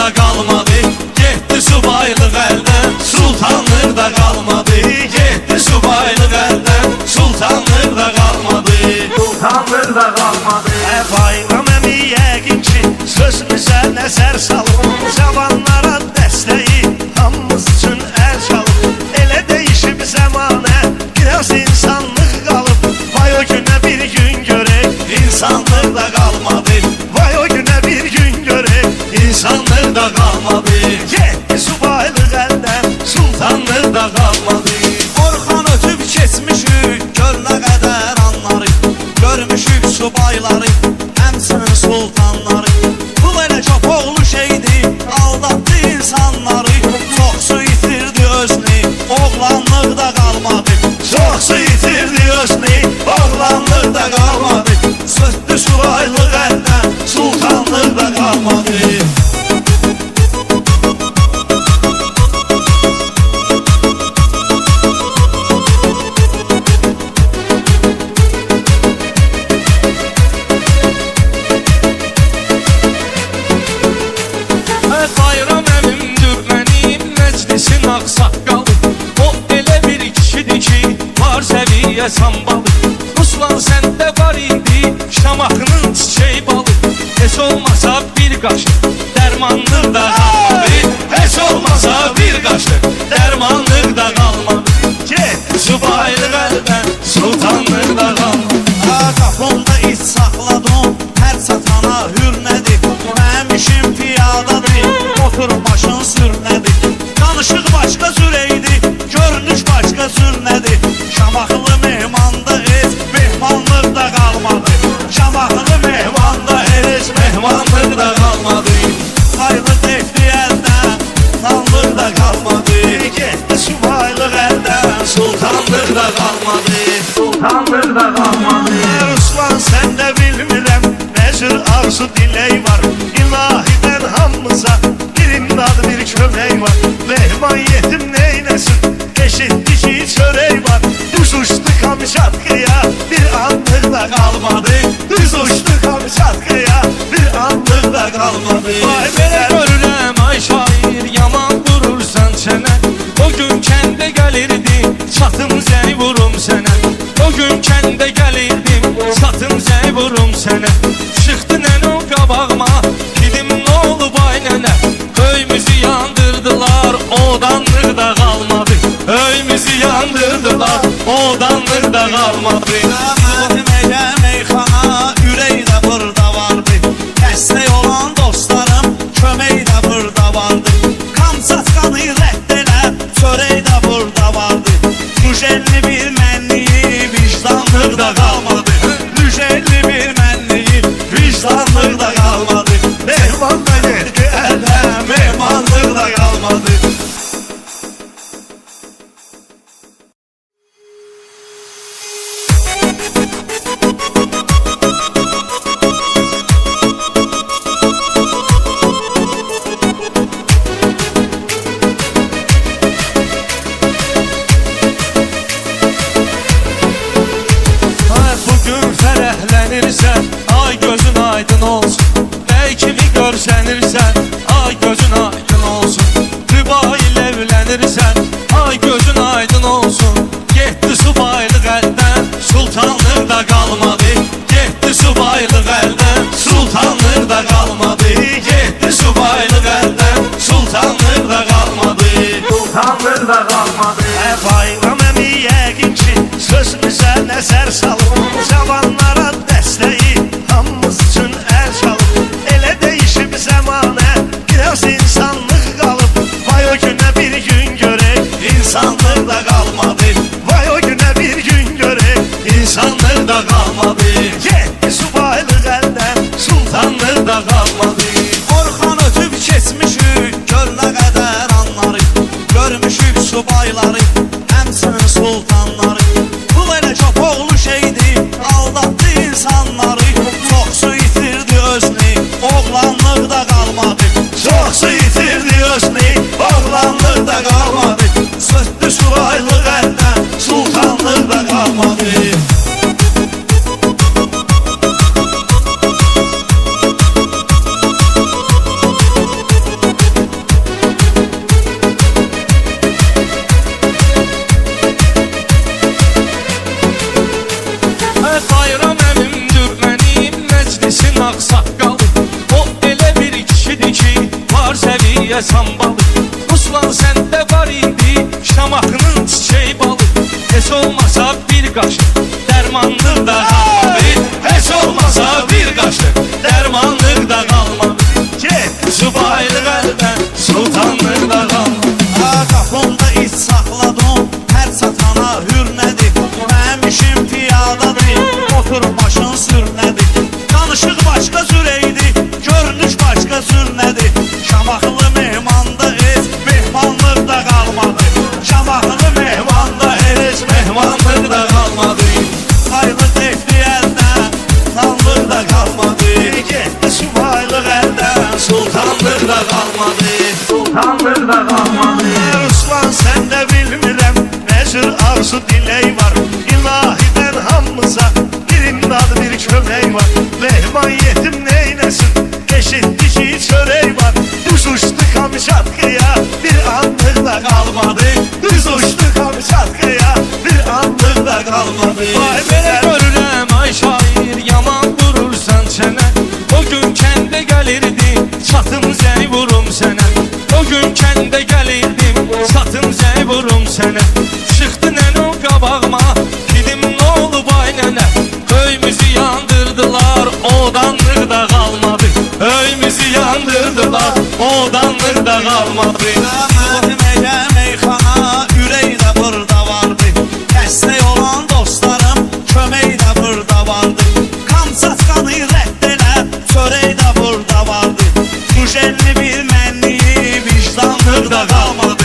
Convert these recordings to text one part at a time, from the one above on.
da qalmadı. Getdi subaylıq əldən, sultanlıq da qalmadı. Getdi subaylıq əldən, sultanlıq da qalmadı. Sultanlıq da qalmadı. Bayram əmi yəqin ki sözümüzə nəzər salıb, cavanlara dəstəyi hamımız üçün əl çalıb. Elə dəyişib zəmanə, biraz insanlıq qalıb. Vay o günə bir gün görək, İnsanlıq da qalmadı. vay o günə bir gün görək. İnsanlıq da qalmadı. Getdi subaylıq əldən, Sultanlıq da qalmadı. Orxan ötüb keçmişik göllə qədər anları, görmüşük subayları, həmçinin sultanları. Bu elə çoxoğlu şeydi, aldatdı insanları. Çox su itirdi özünü, oğlanlıq da qalmadı. çox su itirdi özünü, Oğlanlıq da qalmadı. sözdü subaylıq əldən, Sultanlıq da qalmadı. Bayram əmimdir mənim məclisin ağsaqqalı. O elə bir kişidir ki var səviyyə sambalı. Ruslan səndə var idi şamaqının çiçək balı. Heç olmasa bir qaşıq dərmanlıq da qalmadı. Heç olmasa bir qaşıq dərmanlıq da qalmadı. getdi Subaylıq əldən, sultanlıq da qalmadı. Qapımda iç saxladım, hər çatana hürmədi. Mənim işim piyadadır, otur başın sürmədi. Danışıq başqa sürəydi, görünüş başqa sürnədi. Şamaxılı mehmanda heç mehmanlıq da qalmadı. Şamaxılı mehmanda heç Mehmanlıq da qalmadı. aylıq etdi əldən, tanlıq da qalmadı. getdi subaylıq əldən, Sultanlıq da qalmadı. sultanlıq da qalmadı. Ruslan sən də bilmirəm, nə cür arzu dilək var. İlahidən hamımıza bir imdad bir kömək var. Mehman yetim neynəsin, eşitdi ki çörək var. Düz uçdu Kamçatkaya, bir anlıq da qalmadı. Düz uçdu Kamçatkaya, bir anlıq da qalmadı. Vay belə görürəm ay şair, yaman durursan çənə. O gün kəndə gəlirdim, çatım zəy vurum sənə. O gün kəndə gəlirdim, çatım zəy vurum sənə. Çıxdı nənə o qabağıma, dedim nə olub ay nənə. Öyümüzü yandırdılar, odanlıq da qalmadı. Öyümüzü yandırdılar, odanlıq da qalmadı. Mənim elə meyxana, ürək də burada vardı. Dəstək olan dostlarım, kömək də burada vardı. Kamçatkanı rədd elə, çörək də burada vardı. 151 mənliyi, vicdanlıq da qalmadı. 151 mənliyi, vicdanlıq da qalmadı. Mehman da getdi əldən, Mehmanlıq da qalmadı. Bugün fərəhlənirsən, ay gözün aydın olsun. Bəy kimi görsənirsən, ay gözün aydın olsun. Rüba ilə evlənirsən, ay gözün aydın olsun. Getdi subaylıq əldən, Sultanlıq da qalmadı. Getdi subaylıq əldən, sultanlıq da qalmadı. Getdi subaylıq əldən, sultanlıq da qalmadı. sultanlıq da qalmadı. Bayram əmi yəqin ki sözümüzə nəzər salıb, cavanlara dəstəyi hamımız üçün əl çalıb. Elə dəyişib zəmanə, biraz insanlıq qalıb. Vay o günə bir gün görək, İnsanlıq da qalmadı. vay o günə bir gün görək. İnsanlıq da qalmadı. Getdi subaylıq əldən, Sultanlıq da qalmadı. Orxan ötüb keçmişik göllə qədər anları, görmüşük subayları, həmçinin sultanları. Bu elə çoxoğlu şeydi, aldatdı insanları. Çox su itirdi özünü, oğlanlıq da qalmadı. çox su itirdi özünü, Oğlanlıq da qalmadı. Sözdü subaylıq əldən, sultanlıq da qalmadı. sambalı. Ruslan səndə var idi şamaxının çiçeği balı. Heç olmasa bir qaşıq dərmanlıq da qalmadı. Heç olmasa bir qaşıq dərmanlıq da qalmadı. Subaylıq əldən sultanlıq da qalmadı. Qapımda iç saxladım, hər çatana hürmədir. Mənim işim piyadadır, otur başın sürnədir. Danışıq başqa sürəydi, görünüş başqa sürnədir. Şamaxılı mehmanda heç mehmanlıq da qalmadı. Şamaxılı mehmanda heç mehmanlıq da qalmadı. Aylıq efli əldən, tanlıq da qalmadı. Getdi subaylıq əldən, Sultanlıq da qalmadı. Sultanlıq da qalmadı. Ruslan sən də bilmirəm, nə cür arzu dilək var. İlahidən hamımıza bir imdad bir kömək var. Mehman yetim neynəsin, eşitdi ki çörək var. Düz uçdu Kamçatkaya, bir anlıq da qalmadı. Düz uçdu Kamçatkaya, bir anlıq da qalmadı. Vay belə görürəm ay şair, yaman vurursan çənə. O gün kəndə gəlirdi, çatım zəy vurum sənə. O gün kəndə gəlirdim, çatım zəy vurum sənə. Çıxdı nənə o qabağıma, dedim nə olub ay nənə. Öyümüzü yandırdılar, odanlıq da qalmadı. Öyümüzü yandırdılar, odanlıq da qalmadı. Mənim elə meyxana, ürək də burada vardı. Dəstək olan dostlarım, kömək də burada vardı. Kamçatkanı rədd elə, çörək də burada vardı. 151 mənliyi, vicdanlıq da qalmadı.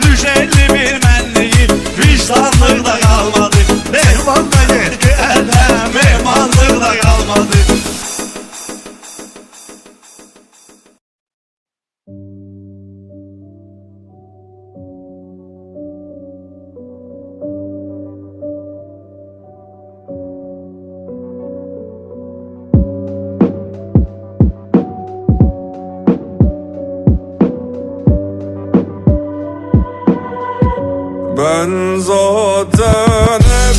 151 mənliyi, vicdanlıq da qalmadı. Mehman da getdi əldən, Mehmanlıq da qalmadı. Ben zaten hep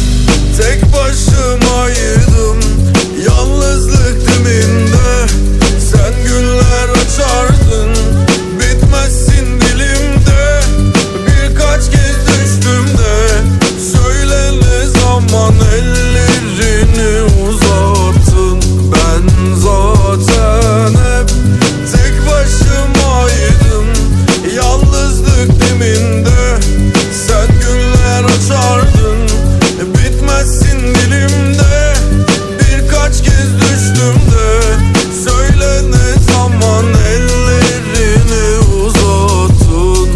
tek başımaydım. Yalnızlık diminde sen güller açardın. Bitmezsin dilimde, birkaç kez düştüm de. Söyle ne zaman ellerini uzattın. Ben zaten hep tek başımaydım. Yalnızlık diminde sen güller açardın. Bitmezsin dilimde, birkaç kez düştüm de. Söyle ne zaman ellerini uzattın.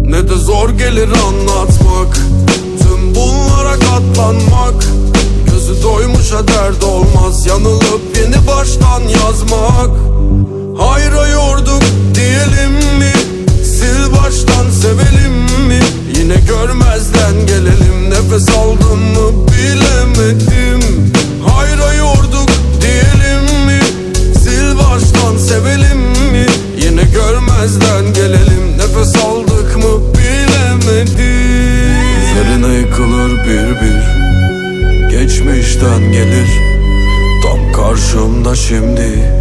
Ne de zor gelir anlatmak, tüm bunlara katlanmak. Gözü doymuşa dert olmaz, yanılıp yeni baştan yazmak. Hayra yorduk diyelim mi, sil baştan sevelim mi? Yine görmezden gelelim, nefes aldım mı bilemedim. Hayra yorduk diyelim mi, sil baştan sevelim mi? Yine görmezden gelelim, nefes aldık mı bilemedim. Üzerine yıkılır bir bir, geçmişten gelir. Tam karşımda şimdi,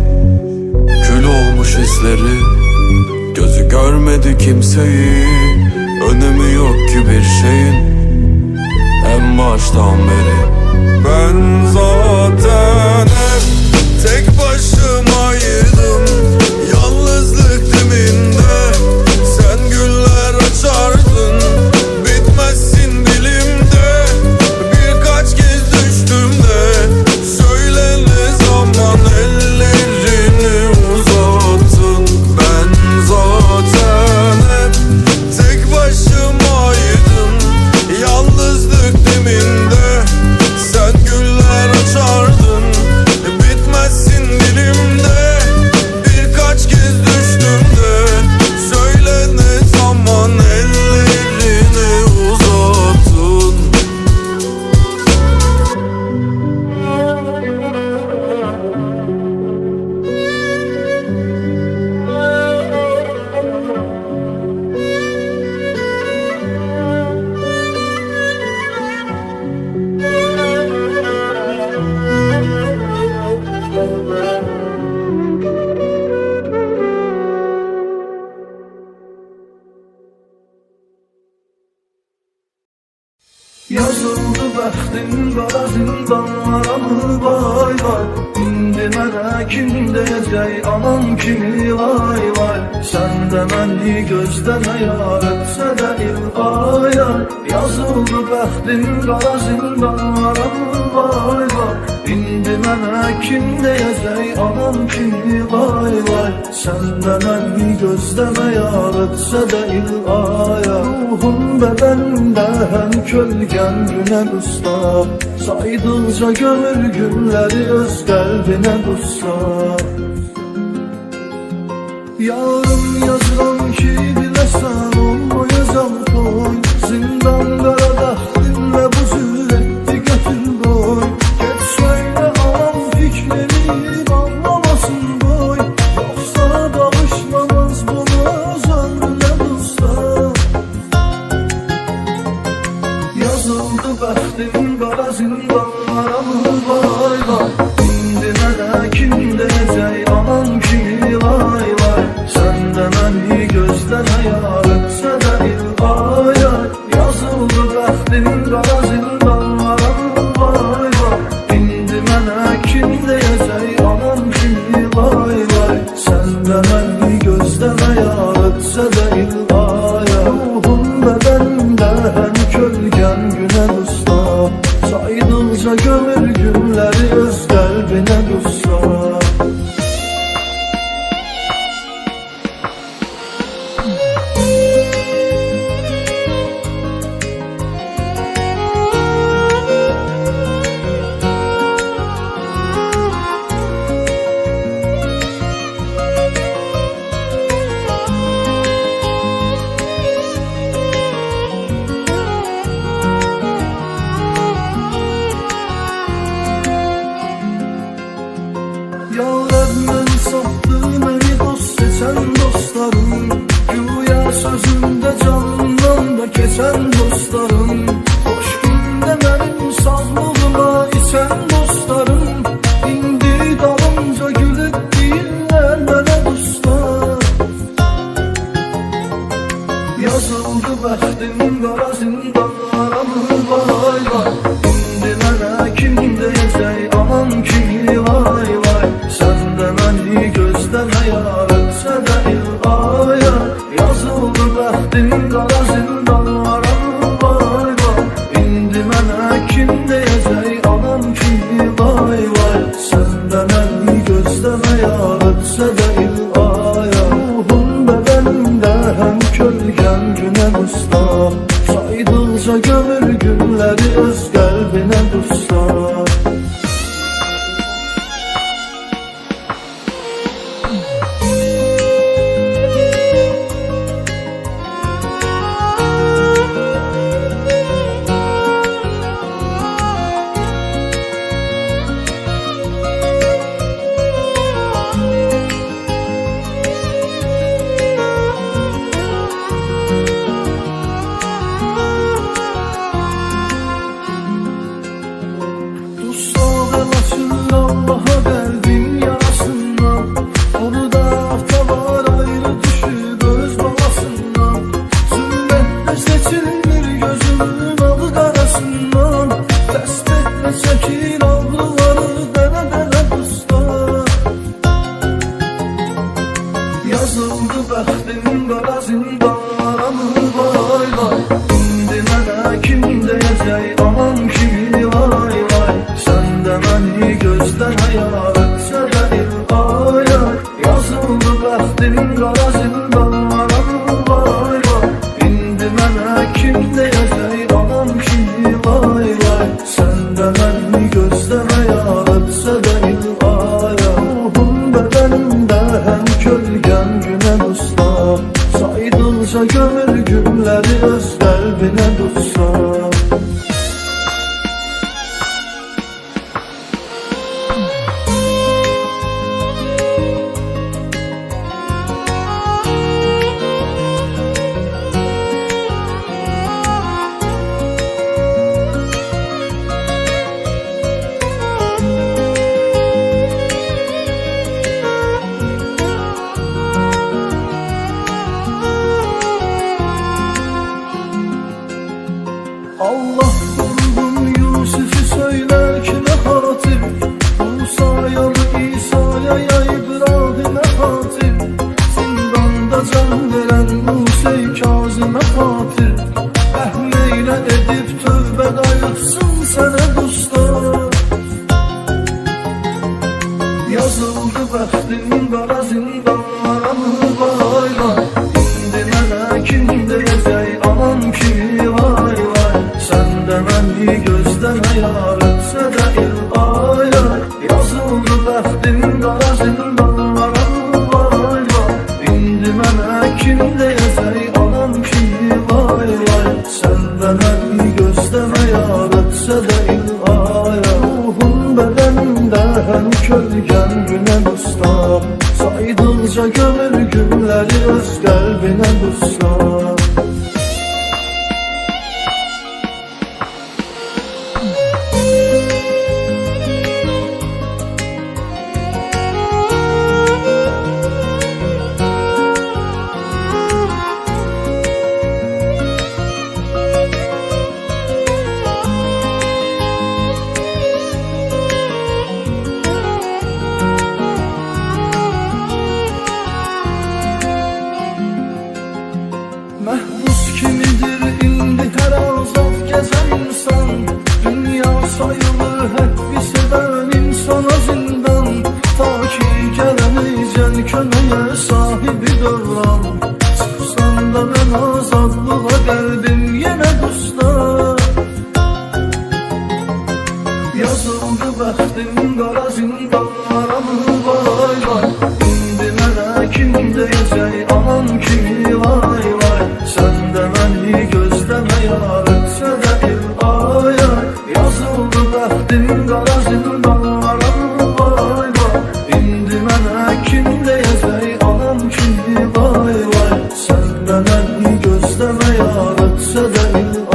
kül olmuş hisleri. Gözü görmedi kimseyi, önemi yok ki bir şeyin. En baştan beri ben zaten hep tek başımaydım. Yalnızlık diminde sen güller açardın. Bitmezsin dilimde, birkaç kez düştüm de. Söyle ne zaman ellerini uzattın. Ben zaten hep tek başımaydım. Yalnızlık diminde sen güller açardın. Yazıldı bəxtin qara zindanlara mı vay vay. İndi mənə kim deyəcək anam kimi vay vay. Sən də məni gözləmə yar etsə də il ay ay. Yazıldı bəxtin qara zindanlara mı vay vay. İndi mənə kim deyəcək anam kimi vay vay. Sən də məni gözləmə yar etsə də il ay ay. Ruhum bədənimdə həm kölgən günə usta. Saydıqca gömür günləri öz qəlbinə qutsa. Yarım yazıram ki biləsən olmayacam toy. Zindan qara bəxtinlə bu zürətdi götür qoy. Get söylə anam fikrimi anlamasın boy. Yoxsa bağışlamaz bunu öz ömrünə qutsa. Yazıldı bəxtin qara zindanlara mı vay vay. İndi mənə kim deyəcək anam kimi vay vay. Sən də məni gözləmə yar etsə də il ay ay. Yazıldı bəxtin qara zindanlara mı vay vay. İndi mənə kim deyəcək anam kimi vay vay. Sən də məni gözləmə yar etsə də il ay ay. Ruhum bədənimdə həm kölgən günə usta. Saydıqca gömür günləri öz qəlbinə qutsa. Yavrum sattı məni dost seçən dostlarım. Güya sözümdə canımdan da keçən dostlarım. Xoş gündə mənim sağlığıma içən dostlarım. İndi dalımca gülüb deyirlər mənə dostlar. Yazıldı bəxtim qara zindanlara mı vay vay. İndi mənə kim deyəcək anam kimi vay vay. Sən də məni gözləmə yar etsə də il ay ay. Yazıldı bəxtin qara zindanlara mı vay vay. İndi mənə kim deyəcək anam kimi vay vay. Sən də məni gözləmə yar etsə də il ay ay. Ruhum bədənimdə həm kölgən günə usta. Saydıqca gömür günləri öz qəlbinə qutsa. Allah'a qəlbim yarasından. Onu da ata var ayrı düşüb öz balasından. Zümmətlə seçilmir gözümün alı qarasından. Dəstəklə çəkir ağrıları dənə dənə dusta. Yazıldı bəxtim qara zindanlara mı vay vay. İndi mənə kim deyəcək anam kimi vay vay. Sən də məni gözləmə yar etsə də il ay ay. Yazıldı bəxtim qara zindanlara mı vay vay. İndi mənə kim deyəcək anam kimi vay vay. Sən də məni gözləmə yar etsə də il ay ay. Ruhum bədənimdə həm kölgən günə usta. Saydıqca gömür günləri öz qəlbinə qutsa. de məni gözləmə yar etsə də ilaya. Ruhum bədənimdə həm kölgən günə dustar, saydıqca gömür günləri öz qəlbinə dustar. Məhbus kimidir indi hər azad gəzən insan, dünya sayılır həqqi sevən insana zindan. Ta ki gələnəcən köməyə sahibi dövran, çıxsan da mən azadlığa qəlbim yenə dustar. Yazıldı bəxtim qara zindanlara mı vay vay, indi mənə kim deyəcək anam kimi vay vay. Sən də məni gözləmə yar etsə də il ay. Yazıldı bəxtim qara zindanlara mı vay vay, indi mənə kim deyəcək anam kimi vay vay. Sən də məni gözləmə yar etsə də il